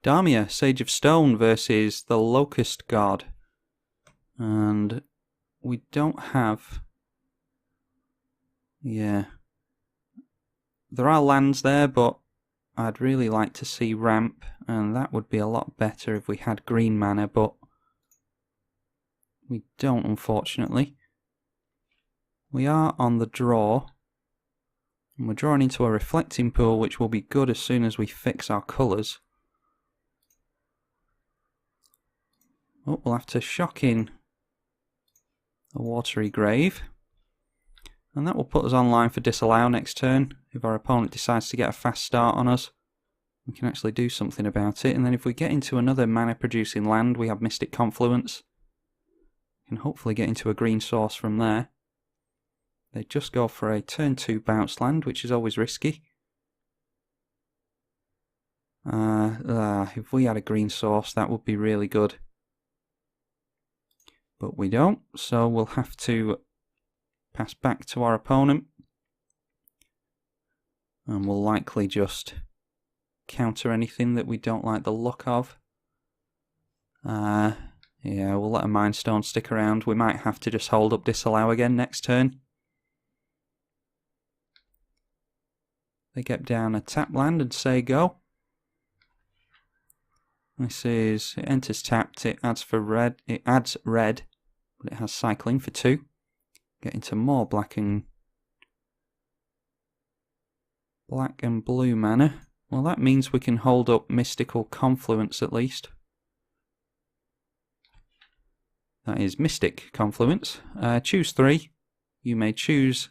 Damia, Sage of Stone versus the Locust God. And we don't have... Yeah. There are lands there, but I'd really like to see ramp, and that would be a lot better if we had green mana, but we don't, unfortunately. We are on the draw, and we're drawing into a reflecting pool, which will be good as soon as we fix our colours. Oh, we'll have to shock in a watery grave. And that will put us online for disallow next turn. If our opponent decides to get a fast start on us, we can actually do something about it. And then if we get into another mana producing land, we have Mystic Confluence. We can hopefully get into a green source from there. They just go for a turn 2 bounce land, which is always risky. If we had a green source, that would be really good. But we don't, so we'll have to pass back to our opponent. And we'll likely just counter anything that we don't like the look of. Yeah, we'll let a Mind Stone stick around. We might have to just hold up disallow again next turn. They get down a tap land and say go. This is, it enters tapped, it adds red, but it has cycling for 2. Get into more black and blue mana. Well, that means we can hold up Mystical Confluence at least. That is Mystic Confluence. Choose 3. You may choose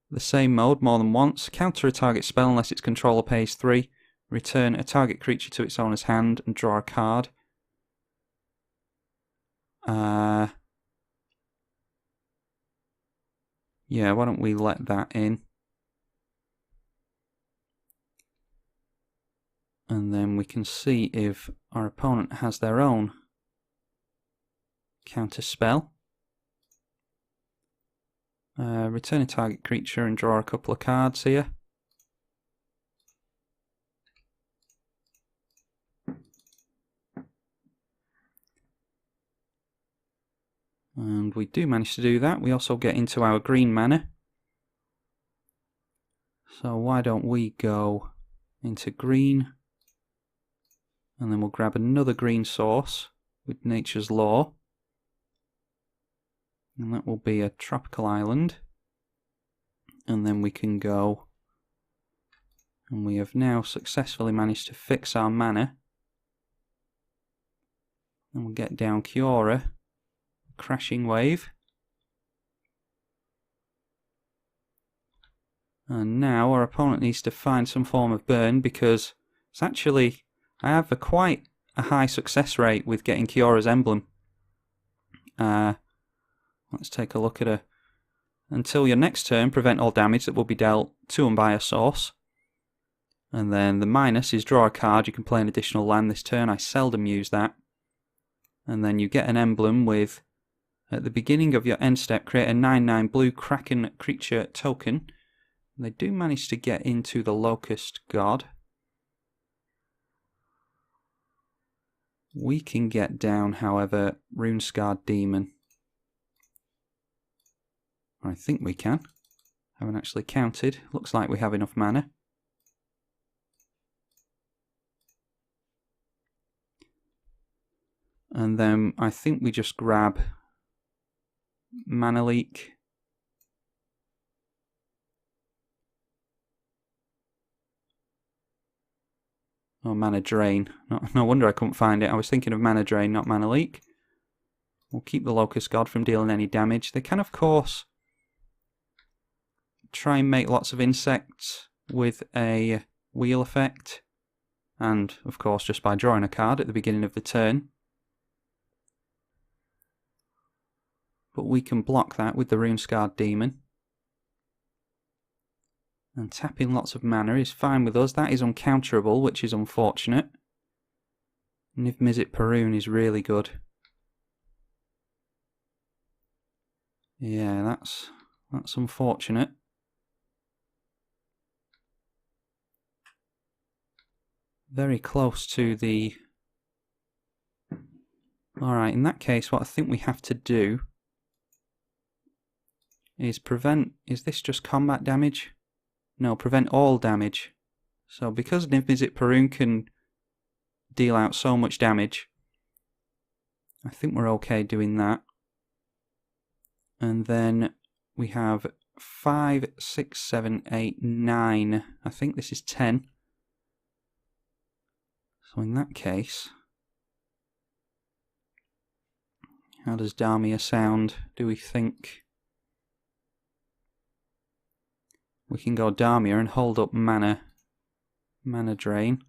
the same mode more than once. Counter a target spell unless its controller pays 3. Return a target creature to its owner's hand and draw a card. Yeah, why don't we let that in? And then we can see if our opponent has their own counter spell. Return a target creature and draw a couple of cards here. And we do manage to do that. We also get into our green mana. So why don't we go into green, and then we'll grab another green source with Nature's Law. And that will be a tropical island. And then we can go, and we have now successfully managed to fix our mana. And we'll get down Kiora, Crashing Wave. And now our opponent needs to find some form of burn, because it's actually, I have quite a high success rate with getting Kiora's emblem. Let's take a look at her. Until your next turn, prevent all damage that will be dealt to and by a source. And then the minus is draw a card. You can play an additional land this turn. I seldom use that. And then you get an emblem with, at the beginning of your end step, create a 9/9 blue Kraken creature token. And they do manage to get into the Locust God. We can get down, however, Runescarred Demon. I think we can. Haven't actually counted. Looks like we have enough mana. And then I think we just grab Mana Leak. Oh, Mana Drain. No wonder I couldn't find it. I was thinking of Mana Drain, not Mana Leak. We'll keep the Locust God from dealing any damage. They can, of course, try and make lots of insects with a wheel effect. And, of course, just by drawing a card at the beginning of the turn. But we can block that with the Runescarred Demon. And tapping lots of mana is fine with us. That is uncounterable, which is unfortunate. Niv Mizzet Parun is really good. Yeah, that's unfortunate. very close to the... Alright, in that case what I think we have to do is prevent... Is this just combat damage? No, prevent all damage. So because Niv-Mizzet Parun can deal out so much damage, I think we're okay doing that. And then we have 5, 6, 7, 8, 9. I think this is 10. So in that case, how does Damia sound? Do we think we can go Damia and hold up mana drain?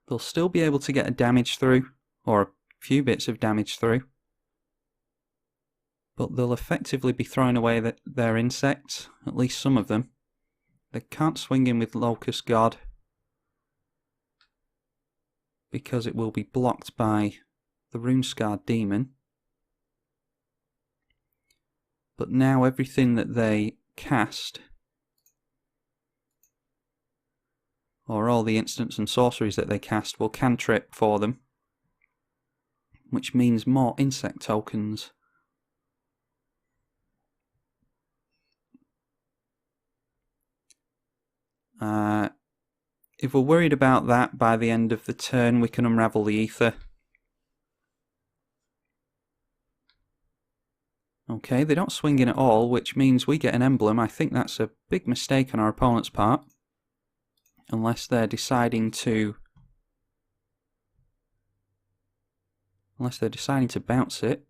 They'll still be able to get a damage through, or a few bits of damage through, but they'll effectively be throwing away their insects, at least some of them. They can't swing in with Locust God because it will be blocked by the Rune-Scarred Demon. But now everything that they cast, or all the instants and sorceries that they cast, will cantrip for them, which means more insect tokens. If we're worried about that, by the end of the turn we can unravel the ether. Okay, they don't swing in at all, which means we get an emblem. I think that's a big mistake on our opponent's part. Unless they're deciding to... bounce it.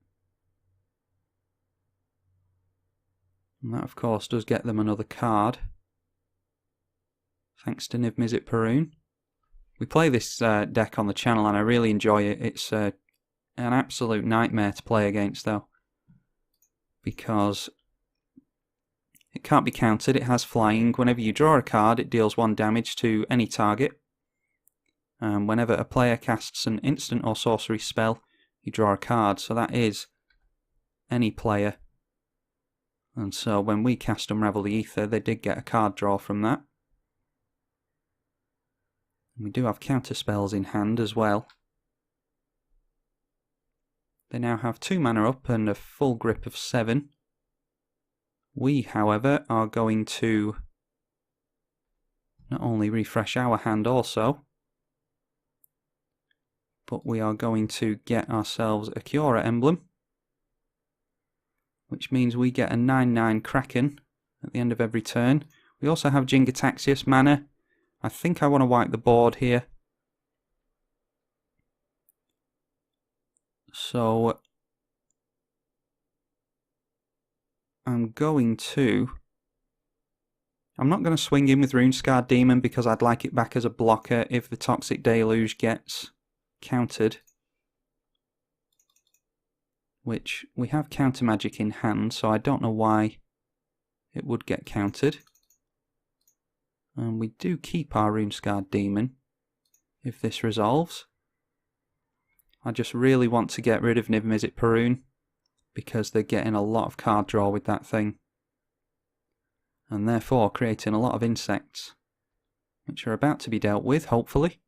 And that, of course, does get them another card. Thanks to Niv-Mizzet Parun. We play this deck on the channel and I really enjoy it. It's an absolute nightmare to play against, though, because it can't be countered. It has flying. Whenever you draw a card, it deals 1 damage to any target. Whenever a player casts an instant or sorcery spell, you draw a card. So that is any player. And so when we cast Unravel the Ether, they did get a card draw from that. We do have counter spells in hand as well. They now have 2 mana up and a full grip of 7. We, however, are going to not only refresh our hand also, but we are going to get ourselves a Kiora emblem, which means we get a 9/9 Kraken at the end of every turn. We also have Jingataxius mana. I think I want to wipe the board here. So I'm not going to swing in with Rune-Scarred Demon because I'd like it back as a blocker if the Toxic Deluge gets countered. Which we have counter magic in hand, so I don't know why it would get countered. And we do keep our Rune-Scarred Demon if this resolves. I just really want to get rid of Niv-Mizzet Parun because they're getting a lot of card draw with that thing, and therefore creating a lot of insects, which are about to be dealt with, hopefully.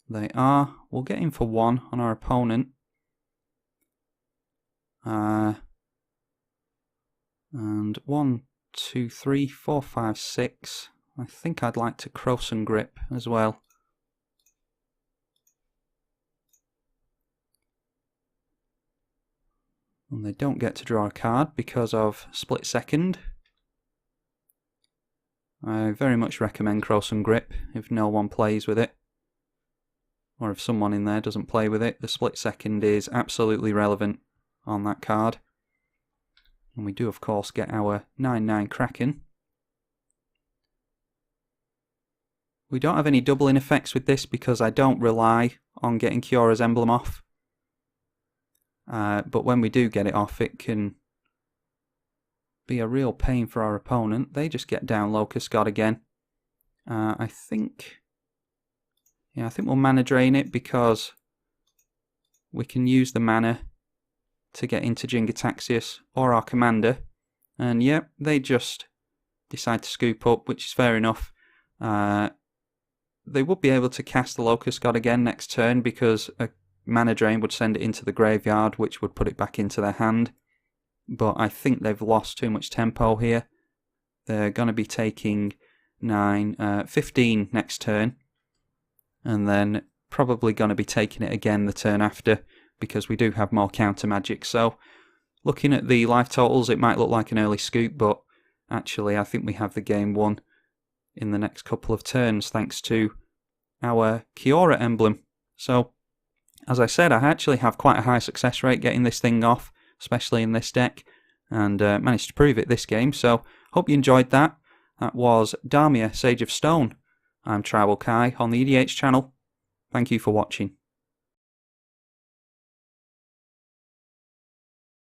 They are. We'll get in for 1 on our opponent. And 1, 2, 3, 4, 5, 6. I think I'd like to Krosan Grip as well. And they don't get to draw a card because of Split Second. I very much recommend Krosan Grip if no one plays with it, or if someone in there doesn't play with it. The Split Second is absolutely relevant on that card. And we do, of course, get our 9/9 Kraken. We don't have any doubling effects with this because I don't rely on getting Kiora's emblem off. But when we do get it off, it can be a real pain for our opponent. They just get down Locust God again. I think we'll mana drain it because we can use the mana to get into Jingataxius or our commander. And yep, they just decide to scoop up, which is fair enough. They would be able to cast the Locust God again next turn because a mana drain would send it into the graveyard, which would put it back into their hand. But I think they've lost too much tempo here. They're going to be taking 15 next turn, and then probably going to be taking it again the turn after because we do have more counter magic. So looking at the life totals, it might look like an early scoop, but actually I think we have the game won in the next couple of turns thanks to our Kiora emblem. So as I said, I actually have quite a high success rate getting this thing off, especially in this deck, and managed to prove it this game. So hope you enjoyed that. That was Damia, Sage of Stone. I'm Tribal Kai on the EDH channel. Thank you for watching.